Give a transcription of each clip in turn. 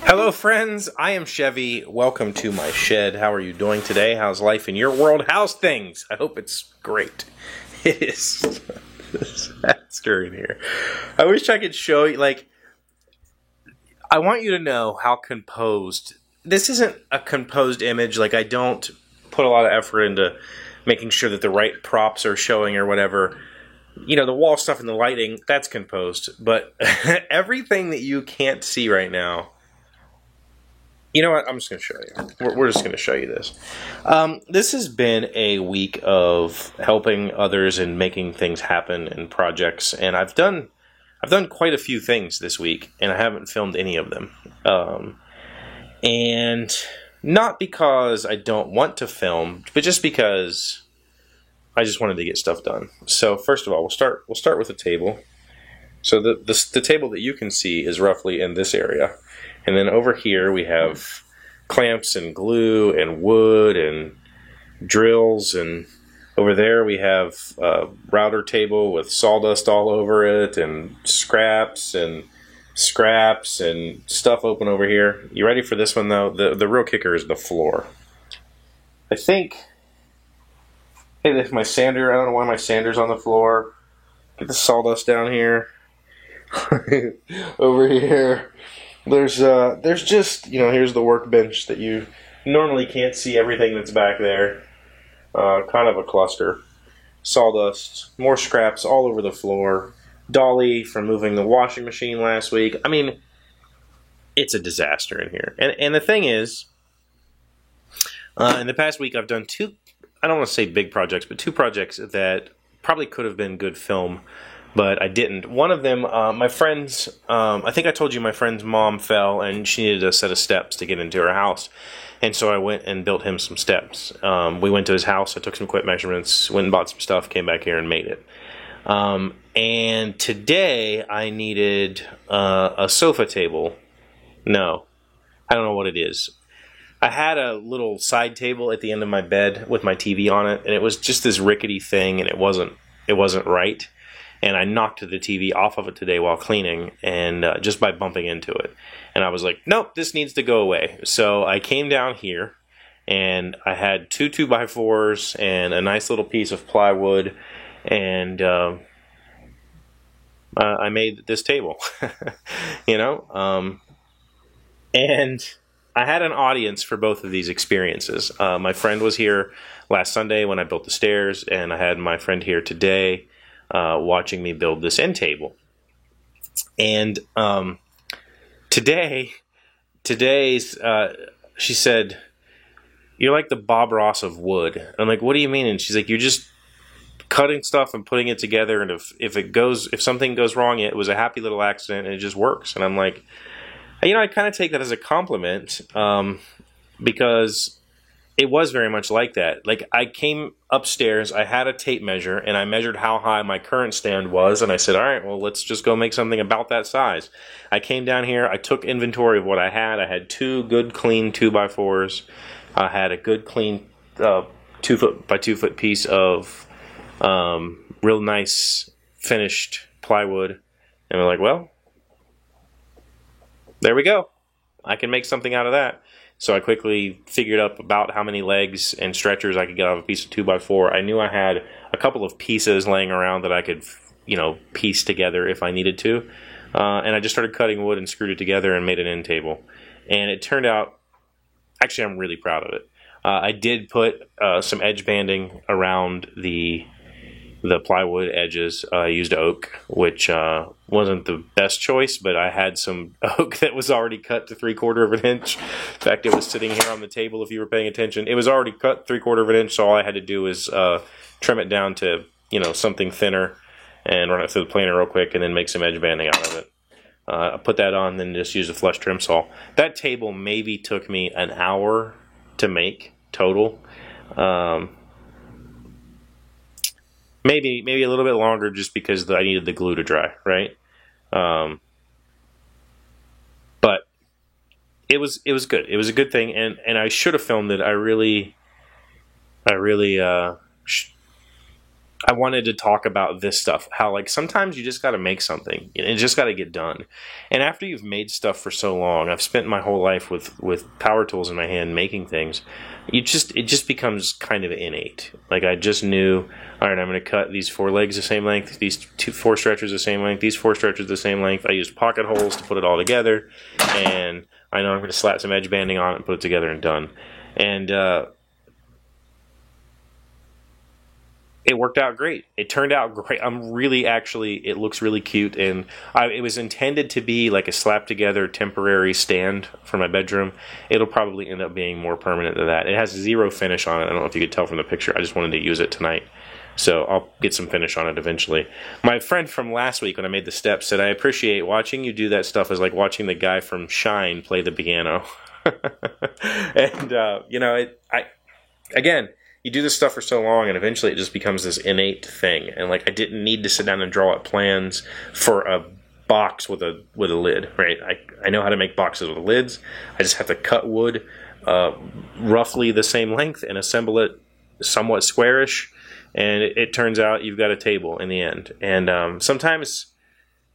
Hello friends, I am Chevee. Welcome to my shed. How are you doing today? How's life in your world? How's things? I hope it's great. It is a disaster in here. I wish I could show you, I want you to know how composed. This isn't a composed image. I don't put a lot of effort into making sure that the right props are showing or whatever. You know, the wall stuff and the lighting, that's composed. But everything that you can't see right now. You know what? I'm just going to show you. We're just going to show you this. This has been a week of helping others and making things happen in projects, and I've done quite a few things this week, and I haven't filmed any of them. And not because I don't want to film, but just because I just wanted to get stuff done. So first of all, we'll start with the table. So the table that you can see is roughly in this area. And then over here we have clamps and glue and wood and drills, and over there we have a router table with sawdust all over it and scraps and stuff open over here. You ready for this one though? The real kicker is the floor. I think, hey, there's my sander. I don't know why my sander's on the floor. Get the sawdust down here. Over here. There's just, here's the workbench that you normally can't see everything that's back there. Kind of a cluster. Sawdust, more scraps all over the floor. Dolly from moving the washing machine last week. I mean, it's a disaster in here. And the thing is, in the past week I've done two, I don't want to say big projects, but two projects that probably could have been good film, but I didn't. One of them, my friend's, I think I told you my friend's mom fell and she needed a set of steps to get into her house. And so I went and built him some steps. We went to his house, I took some quick measurements, went and bought some stuff, came back here and made it. And today I needed a sofa table. No, I don't know what it is. I had a little side table at the end of my bed with my TV on it, and it was just this rickety thing, and it wasn't right. And I knocked the TV off of it today while cleaning, and just by bumping into it. And I was like, nope, this needs to go away. So I came down here, and I had two 2x4s and a nice little piece of plywood, and I made this table, and I had an audience for both of these experiences. My friend was here last Sunday when I built the stairs, and I had my friend here today watching me build this end table. And today's she said, "You're like the Bob Ross of wood." And I'm like, "What do you mean?" And she's like, "You're just cutting stuff and putting it together, and if something goes wrong, it was a happy little accident and it just works." And I'm like, I kind of take that as a compliment, because it was very much like that. I came upstairs, I had a tape measure, and I measured how high my current stand was, and I said, all right, well, let's just go make something about that size. I came down here, I took inventory of what I had. I had two good, clean 2x4s. I had a good, clean 2 foot by 2 foot piece of real nice finished plywood. And we're like, well, there we go. I can make something out of that. So I quickly figured up about how many legs and stretchers I could get out of a piece of 2x4. I knew I had a couple of pieces laying around that I could, piece together if I needed to. And I just started cutting wood and screwed it together and made an end table. And it turned out, actually I'm really proud of it. I did put some edge banding around the plywood edges. I used oak, which wasn't the best choice, but I had some oak that was already cut to 3/4 of an inch. In fact, it was sitting here on the table if you were paying attention. It was already cut 3/4 of an inch, so all I had to do was trim it down to something thinner and run it through the planer real quick and then make some edge banding out of it. I put that on, then just use a flush trim saw. That table maybe took me an hour to make total. Maybe a little bit longer just because I needed the glue to dry, right? But it was good. It was a good thing, and I should have filmed it. I really I wanted to talk about this stuff, how like sometimes you just got to make something and it just got to get done. And after you've made stuff for so long, I've spent my whole life with power tools in my hand making things. It just becomes kind of innate. Like I just knew, all right, I'm going to cut these 4 legs the same length, these 4 stretchers the same length, these 4 stretchers the same length. I used pocket holes to put it all together, and I know I'm going to slap some edge banding on it and put it together and done. And it worked out great. It turned out great. It looks really cute, and it was intended to be like a slap together temporary stand for my bedroom. It'll probably end up being more permanent than that. It has 0 finish on it. I don't know if you could tell from the picture. I just wanted to use it tonight, so I'll get some finish on it eventually. My friend from last week when I made the steps said, I appreciate watching you do that stuff as like watching the guy from Shine play the piano. And again, you do this stuff for so long, and eventually it just becomes this innate thing. And like, I didn't need to sit down and draw up plans for a box with a lid, right? I know how to make boxes with lids. I just have to cut wood roughly the same length and assemble it somewhat squarish, and it turns out you've got a table in the end. And sometimes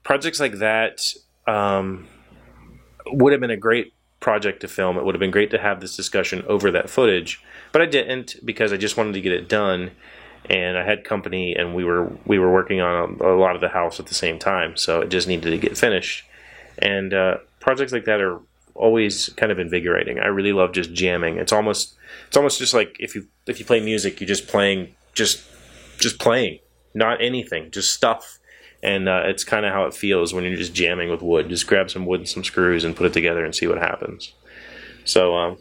projects like that would have been a great project to film. It would have been great to have this discussion over that footage, but I didn't, because I just wanted to get it done, and I had company, and we were working on a lot of the house at the same time, so it just needed to get finished. And projects like that are always kind of invigorating. I really love just jamming. It's almost just like if you play music, you're just playing, just playing, not anything, just stuff. And it's kind of how it feels when you're just jamming with wood. Just grab some wood and some screws and put it together and see what happens. So,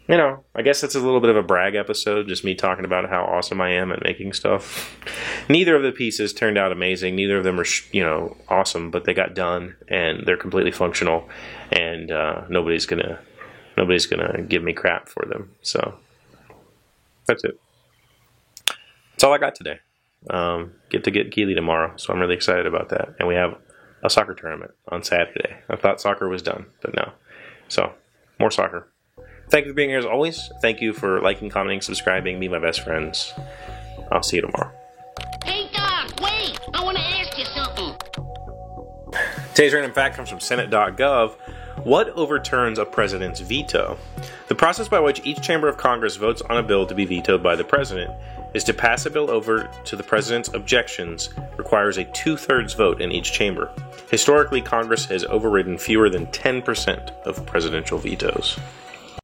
I guess that's a little bit of a brag episode, just me talking about how awesome I am at making stuff. Neither of the pieces turned out amazing. Neither of them are, awesome, but they got done, and they're completely functional, and nobody's gonna give me crap for them. So, that's it. That's all I got today. Get to get Keely tomorrow, so I'm really excited about that. And we have a soccer tournament on Saturday. I thought soccer was done, but no. So, more soccer. Thank you for being here as always. Thank you for liking, commenting, subscribing, be my best friends. I'll see you tomorrow. Hey, Doc, wait! I want to ask you something. Today's random fact comes from Senate.gov. What overturns a president's veto? The process by which each chamber of Congress votes on a bill to be vetoed by the president is to pass a bill over to the president's objections requires a 2/3 vote in each chamber. Historically, Congress has overridden fewer than 10% of presidential vetoes.